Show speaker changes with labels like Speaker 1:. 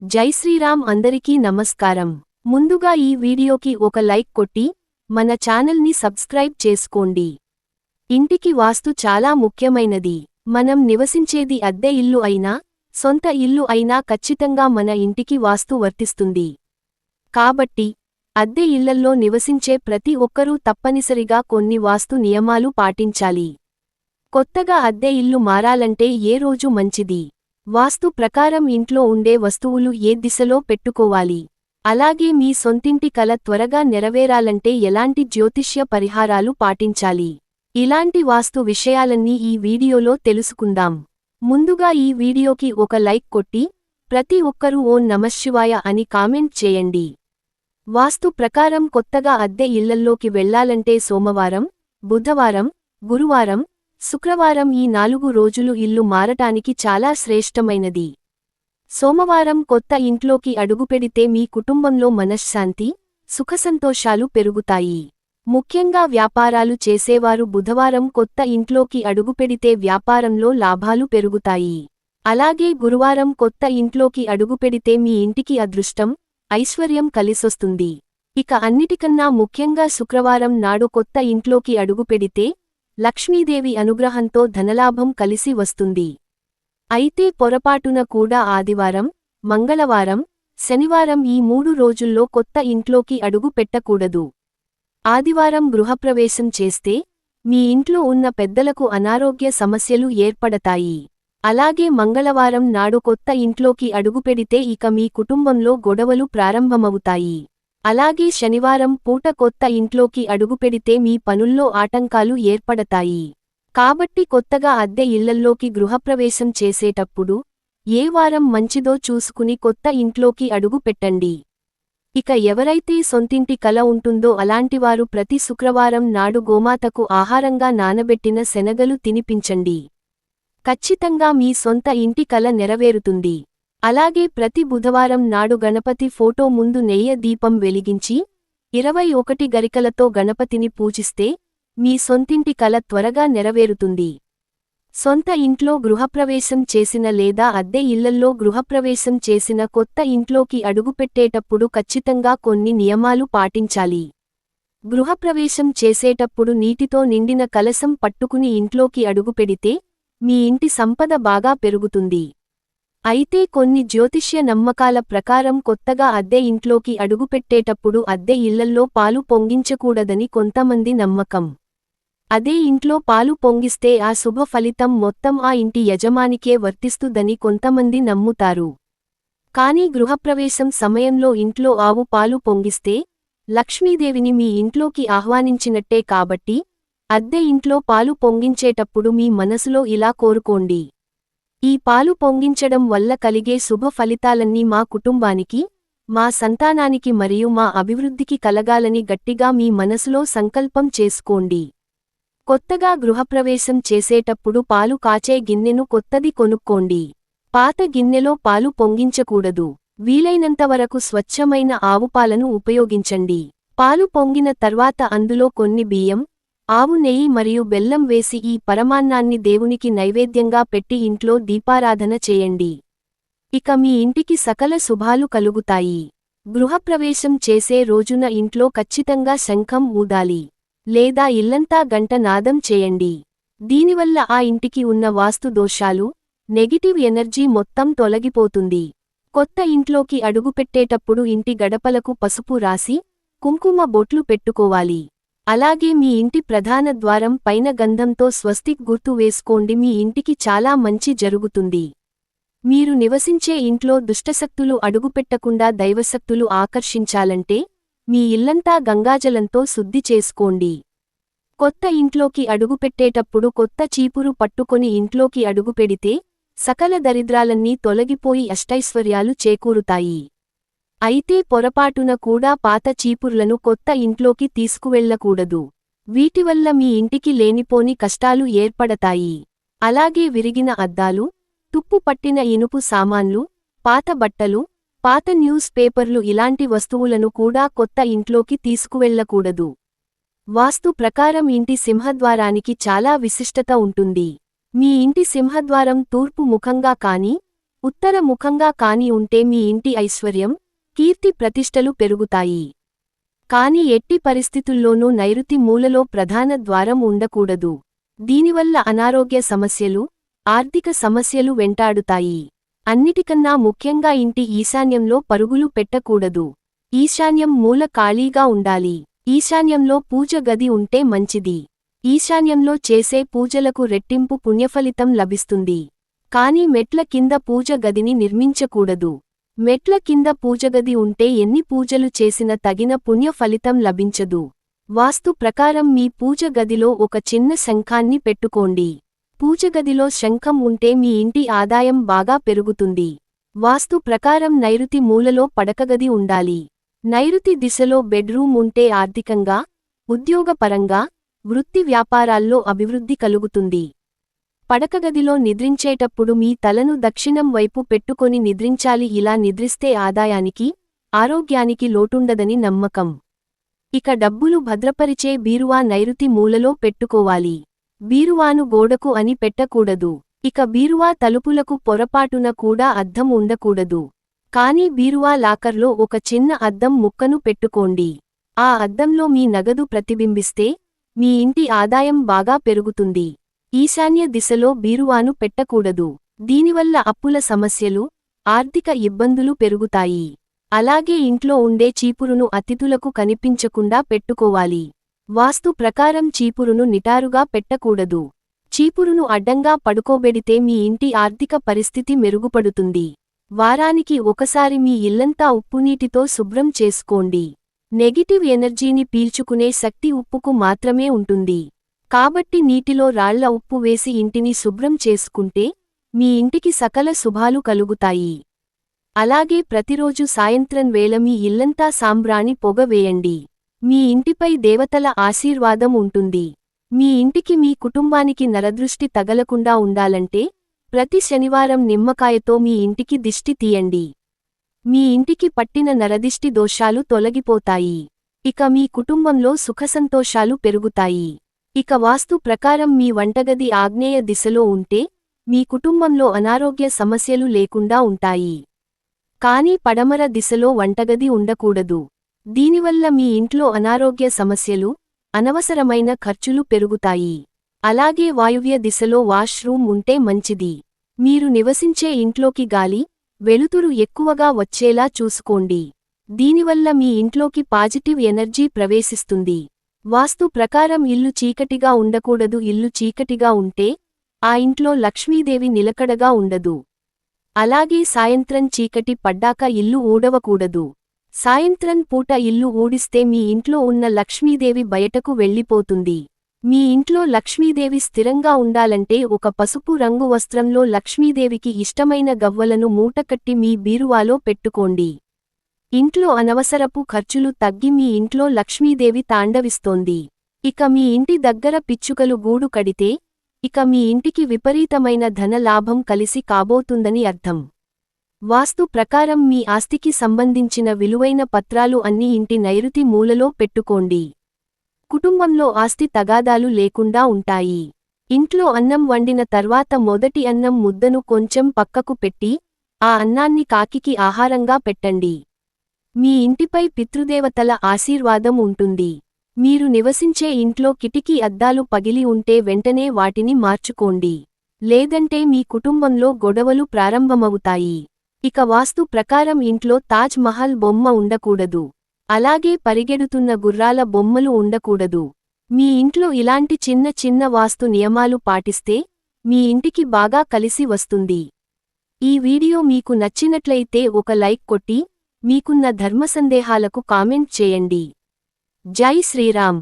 Speaker 1: జై శ్రీరామ్. అందరికీ నమస్కారం. ముందుగా ఈ వీడియోకి ఒక లైక్ కొట్టి మన ఛానల్ని సబ్స్క్రైబ్ చేసుకోండి. ఇంటికి వాస్తు చాలా ముఖ్యమైనది. మనం నివసించేది అద్దె ఇల్లు అయినా సొంత ఇల్లు అయినా ఖచ్చితంగా మన ఇంటికి వాస్తు వర్తిస్తుంది. కాబట్టి అద్దె ఇళ్లల్లో నివసించే ప్రతి ఒక్కరూ తప్పనిసరిగా కొన్ని వాస్తు నియమాలు పాటించాలి. కొత్తగా అద్దె ఇల్లు మారాలంటే ఏ రోజు మంచిది, వాస్తు ప్రకారం ఇంట్లో ఉండే వస్తువులు ఏ దిశలో పెట్టుకోవాలి, అలాగే మీ సొంతింటి కల త్వరగా నెరవేరాలంటే ఎలాంటి జ్యోతిష్య పరిహారాలు పాటించాలి, ఇలాంటి వాస్తు విషయాలన్నీ ఈ వీడియోలో తెలుసుకుందాం. ముందుగా ఈ వీడియోకి ఒక లైక్ కొట్టి ప్రతి ఒక్కరూ ఓం నమఃశివాయ అని కామెంట్ చేయండి. వాస్తు ప్రకారం కొత్తగా అద్దె ఇళ్లల్లోకి వెళ్లాలంటే సోమవారం, బుధవారం, గురువారం, శుక్రవారం ఈ 4 రోజులు ఇల్లు మారటానికి చాలా శ్రేష్టమైనది. సోమవారం కొత్త ఇంట్లోకి అడుగుపెడితే మీ కుటుంబంలో మనశ్శాంతి, సుఖసంతోషాలు పెరుగుతాయి. ముఖ్యంగా వ్యాపారాలు చేసేవారు బుధవారం కొత్త ఇంట్లోకి అడుగుపెడితే వ్యాపారంలో లాభాలు పెరుగుతాయి. అలాగే గురువారం కొత్త ఇంట్లోకి అడుగుపెడితే మీ ఇంటికి అదృష్టం, ఐశ్వర్యం కలిసొస్తుంది. ఇక అన్నిటికన్నా ముఖ్యంగా శుక్రవారం నాడు కొత్త ఇంట్లోకి అడుగుపెడితే లక్ష్మీదేవి అనుగ్రహంతో ధనలాభం కలిసి వస్తుంది. అయితే పొరపాటున కూడా ఆదివారం, మంగళవారం, శనివారం ఈ 3 రోజుల్లో కొత్త ఇంట్లోకి అడుగు పెట్టకూడదు. ఆదివారం గృహప్రవేశం చేస్తే మీ ఇంట్లో ఉన్న పెద్దలకు అనారోగ్య సమస్యలు ఏర్పడతాయి. అలాగే మంగళవారం నాడు కొత్త ఇంట్లోకి అడుగుపెడితే ఇక మీ కుటుంబంలో గొడవలు ప్రారంభమవుతాయి. అలాగే శనివారం పూట కొత్త ఇంట్లోకి అడుగుపెడితే మీ పనుల్లో ఆటంకాలు ఏర్పడతాయి. కాబట్టి కొత్తగా అద్దె ఇళ్లల్లోకి గృహప్రవేశం చేసేటప్పుడు ఏ వారం మంచిదో చూసుకుని కొత్త ఇంట్లోకి అడుగు పెట్టండి. ఇక ఎవరైతే సొంతింటి కల ఉంటుందో అలాంటివారు ప్రతి శుక్రవారం నాడు గోమాతకు ఆహారంగా నానబెట్టిన శనగలు తినిపించండి. ఖచ్చితంగా మీ సొంత ఇంటి కల నెరవేరుతుంది. అలాగే ప్రతి బుధవారం నాడు గణపతి ఫోటో ముందు నెయ్యి దీపం వెలిగించి 21 గరికలతో గణపతిని పూజిస్తే మీ సొంతింటి కల త్వరగా నెరవేరుతుంది. సొంత ఇంట్లో గృహప్రవేశం చేసిన లేదా అద్దె ఇళ్లల్లో గృహప్రవేశం చేసిన కొత్త ఇంట్లోకి అడుగుపెట్టేటప్పుడు ఖచ్చితంగా కొన్ని నియమాలు పాటించాలి. గృహప్రవేశం చేసేటప్పుడు నీటితో నిండిన కలశం పట్టుకుని ఇంట్లోకి అడుగుపెడితే మీ ఇంటి సంపద బాగా పెరుగుతుంది. అయితే కొన్ని జ్యోతిష్య నమ్మకాల ప్రకారం కొత్తగా అద్దె ఇంట్లోకి అడుగుపెట్టేటప్పుడు అద్దె ఇళ్లల్లో పాలు పొంగించకూడదని కొంతమంది నమ్మకం. అదే ఇంట్లో పాలు పొంగిస్తే ఆ శుభ ఫలితం మొత్తం ఆ ఇంటి యజమానికే వర్తిస్తుందని కొంతమంది నమ్ముతారు. కానీ గృహప్రవేశం సమయంలో ఇంట్లో ఆవు పాలు పొంగిస్తే లక్ష్మీదేవిని మీ ఇంట్లోకి ఆహ్వానించినట్టే. కాబట్టి అద్దె ఇంట్లో పాలు పొంగించేటప్పుడు మీ మనసులో ఇలా కోరుకోండి: ఈ పాలు పొంగించడం వల్ల కలిగే శుభ ఫలితాలన్నీ మా కుటుంబానికి, మా సంతానానికి మరియు మా అభివృద్ధికి కలగాలని గట్టిగా మీ మనసులో సంకల్పం చేసుకోండి. కొత్తగా గృహప్రవేశం చేసేటప్పుడు పాలు కాచే గిన్నెను కొత్తది కొనుక్కోండి. పాత గిన్నెలో పాలు పొంగించకూడదు. వీలైనంతవరకు స్వచ్ఛమైన ఆవుపాలను ఉపయోగించండి. పాలు పొంగిన తర్వాత అందులో కొన్ని బియ్యం, ఆవు నెయ్యి మరియు బెల్లం వేసి ఈ పరమాన్నాన్ని దేవునికి నైవేద్యంగా పెట్టి ఇంట్లో దీపారాధన చేయండి. ఇక మీ ఇంటికి సకల శుభాలు కలుగుతాయి. గృహప్రవేశం చేసే రోజున ఇంట్లో ఖచ్చితంగా శంఖం ఊదాలి లేదా ఇల్లంతా గంట నాదం చేయండి. దీనివల్ల ఆ ఇంటికి ఉన్న వాస్తు దోషాలు, నెగిటివ్ ఎనర్జీ మొత్తం తొలగిపోతుంది. కొత్త ఇంట్లోకి అడుగుపెట్టేటప్పుడు ఇంటి గడపలకు పసుపు రాసి కుంకుమ బొట్లు పెట్టుకోవాలి. అలాగే మీ ఇంటి ప్రధాన ద్వారం పైన గంధంతో స్వస్తిక్ గుర్తు వేసుకోండి. మీ ఇంటికి చాలా మంచి జరుగుతుంది. మీరు నివసించే ఇంట్లో దుష్టశక్తులు అడుగుపెట్టకుండా దైవశక్తులు ఆకర్షించాలంటే మీ ఇల్లంతా గంగాజలంతో శుద్ధి చేసుకోండి. కొత్త ఇంట్లోకి అడుగుపెట్టేటప్పుడు కొత్త చీపురు పట్టుకొని ఇంట్లోకి అడుగుపెడితే సకల దరిద్రాలన్నీ తొలగిపోయి అష్టైశ్వర్యాలు చేకూరుతాయి. అయితే పొరపాటున కూడా పాత చీపుర్లను కొత్త ఇంట్లోకి తీసుకువెళ్లకూడదు. వీటివల్ల మీ ఇంటికి లేనిపోని కష్టాలు ఏర్పడతాయి. అలాగే విరిగిన అద్దాలు, తుప్పు పట్టిన ఇనుపు సామాన్లు, పాత బట్టలు, పాత న్యూస్ పేపర్లు ఇలాంటి వస్తువులను కూడా కొత్త ఇంట్లోకి తీసుకువెళ్లకూడదు. వాస్తు ప్రకారం ఇంటి సింహద్వారానికి చాలా విశిష్టత ఉంటుంది. మీ ఇంటి సింహద్వారం తూర్పు ముఖంగా కానీ ఉత్తర ముఖంగా కాని ఉంటే మీ ఇంటి ఐశ్వర్యం, కీర్తి ప్రతిష్టలు పెరుగుతాయి. కాని ఎట్టి పరిస్థితుల్లోనూ నైరుతి మూలలో ప్రధాన ద్వారం ఉండకూడదు. దీనివల్ల అనారోగ్య సమస్యలు, ఆర్థిక సమస్యలు వెంటాడుతాయి. అన్నిటికన్నా ముఖ్యంగా ఇంటి ఈశాన్యంలో పరుగులు పెట్టకూడదు. ఈశాన్యం మూల ఖాళీగా ఉండాలి. ఈశాన్యంలో పూజ గది ఉంటే మంచిది. ఈశాన్యంలో చేసే పూజలకు రెట్టింపు పుణ్యఫలితం లభిస్తుంది. కాని మెట్ల కింద పూజ గదిని నిర్మించకూడదు. మెట్ల కింద పూజగది ఉంటే ఎన్ని పూజలు చేసిన తగిన పుణ్య ఫలితం లభించదు. వాస్తు ప్రకారం మీ పూజ గదిలో ఒక చిన్న శంఖాన్ని పెట్టుకోండి. పూజగదిలో శంఖం ఉంటే మీ ఇంటి ఆదాయం బాగా పెరుగుతుంది. వాస్తు ప్రకారం నైరుతి మూలలో పడకగది ఉండాలి. నైరుతి దిశలో బెడ్రూమ్ ఉంటే ఆర్థికంగా, ఉద్యోగపరంగా, వృత్తి వ్యాపారాల్లో అభివృద్ధి కలుగుతుంది. పడకగదిలో నిద్రించేటప్పుడు మీ తలను దక్షిణం వైపు పెట్టుకొని నిద్రించాలి. ఇలా నిద్రిస్తే ఆదాయానికి, ఆరోగ్యానికి లోటుండదని నమ్మకం. ఇక డబ్బులు భద్రపరిచే బీరువా నైరుతి మూలలో పెట్టుకోవాలి. బీరువాను గోడకు అని పెట్టకూడదు. ఇక బీరువా తలుపులకు పొరపాటున కూడా అద్దం ఉండకూడదు. కానీ బీరువా లాకర్లో ఒక చిన్న అద్దం ముక్కను పెట్టుకోండి. ఆ అద్దంలో మీ నగదు ప్రతిబింబిస్తే మీ ఇంటి ఆదాయం బాగా పెరుగుతుంది. ఈశాన్య దిశలో బీరువాను పెట్టకూడదు. దీనివల్ల అప్పుల సమస్యలు, ఆర్థిక ఇబ్బందులు పెరుగుతాయి. అలాగే ఇంట్లో ఉండే చీపురును అతిథులకు కనిపించకుండా పెట్టుకోవాలి. వాస్తు ప్రకారం చీపురును నిటారుగా పెట్టకూడదు. చీపురును అడ్డంగా పడుకోబెడితే మీ ఇంటి ఆర్థిక పరిస్థితి మెరుగుపడుతుంది. వారానికి ఒకసారి మీ ఇల్లంతా ఉప్పునీటితో శుభ్రం చేసుకోండి. నెగిటివ్ ఎనర్జీని పీల్చుకునే శక్తి ఉప్పుకు మాత్రమే ఉంటుంది. కాబట్టి నీటిలో రాళ్ల ఉప్పు వేసి ఇంటిని శుభ్రం చేసుకుంటే మీ ఇంటికి సకల శుభాలు కలుగుతాయి. అలాగే ప్రతిరోజు సాయంత్రం వేళ మీ ఇల్లంతా సాంబ్రాణి పొగ వేయండి. మీ ఇంటిపై దేవతల ఆశీర్వాదం ఉంటుంది. మీ ఇంటికి మీ కుటుంబానికి నరదృష్టి తగలకుండా ఉండాలంటే ప్రతి శనివారం నిమ్మకాయతో మీ ఇంటికి దిష్టి తీయండి. మీ ఇంటికి పట్టిన నరదిష్టి దోషాలు తొలగిపోతాయి. ఇక మీ కుటుంబంలో సుఖసంతోషాలు పెరుగుతాయి. ఇక వాస్తు ప్రకారం మీ వంటగది ఆగ్నేయ దిశలో ఉంటే మీ కుటుంబంలో అనారోగ్య సమస్యలు లేకుండా ఉంటాయి. కానీ పడమర దిశలో వంటగది ఉండకూడదు. దీనివల్ల మీ ఇంట్లో అనారోగ్య సమస్యలు, అనవసరమైన ఖర్చులు పెరుగుతాయి. అలాగే వాయువ్య దిశలో వాష్రూమ్ ఉంటే మంచిది. మీరు నివసించే ఇంట్లోకి గాలి, వెలుతురు ఎక్కువగా వచ్చేలా చూసుకోండి. దీనివల్ల మీ ఇంట్లోకి పాజిటివ్ ఎనర్జీ ప్రవేశిస్తుంది. వాస్తు ప్రకారం ఇల్లు చీకటిగా ఉండకూడదు. ఇల్లు చీకటిగా ఉంటే ఆ ఇంట్లో లక్ష్మీదేవి నిలకడగా ఉండదు. అలాగే సాయంత్రం చీకటి పడ్డాక ఇల్లు ఊడవకూడదు. సాయంత్రం పూట ఇల్లు ఊడిస్తే మీ ఇంట్లో ఉన్న లక్ష్మీదేవి బయటకు వెళ్ళిపోతుంది. మీ ఇంట్లో లక్ష్మీదేవి స్థిరంగా ఉండాలంటే ఒక పసుపు రంగు వస్త్రంలో లక్ష్మీదేవికి ఇష్టమైన గవ్వలను మూటకట్టి మీ బీరువాలో పెట్టుకోండి. ఇంట్లో అనవసరపు ఖర్చులు తగ్గి మీ ఇంట్లో లక్ష్మీదేవి తాండవిస్తోంది. ఇక మీ ఇంటి దగ్గర పిచ్చుకలు గూడు కడితే ఇక మీ ఇంటికి విపరీతమైన ధన లాభం కలిసి కాబోతుందని అర్థం. వాస్తు ప్రకారం మీ ఆస్తికి సంబంధించిన విలువైన పత్రాలు అన్ని ఇంటి నైరుతి మూలలో పెట్టుకోండి. కుటుంబంలో ఆస్తి తగాదాలు లేకుండా ఉంటాయి. ఇంట్లో అన్నం వండిన తర్వాత మొదటి అన్నం ముద్దను కొంచెం పక్కకు పెట్టి ఆ అన్నాన్ని కాకికి ఆహారంగా పెట్టండి. మీ ఇంటిపై పితృదేవతల ఆశీర్వాదం ఉంటుంది. మీరు నివసించే ఇంట్లో కిటికీ అద్దాలు పగిలి ఉంటే వెంటనే వాటిని మార్చుకోండి. లేదంటే మీ కుటుంబంలో గొడవలు ప్రారంభమవుతాయి. ఇక వాస్తు ప్రకారం ఇంట్లో తాజ్ మహల్ బొమ్మ ఉండకూడదు. అలాగే పరిగెడుతున్న గుర్రాల బొమ్మలు ఉండకూడదు. మీ ఇంట్లో ఇలాంటి చిన్న చిన్న వాస్తు నియమాలు పాటిస్తే మీ ఇంటికి బాగా కలిసి వస్తుంది. ఈ వీడియో మీకు నచ్చినట్లయితే ఒక లైక్ కొట్టి మీకున్న ధర్మ సందేహాలకు కామెంట్ చేయండి. జై శ్రీరామ్.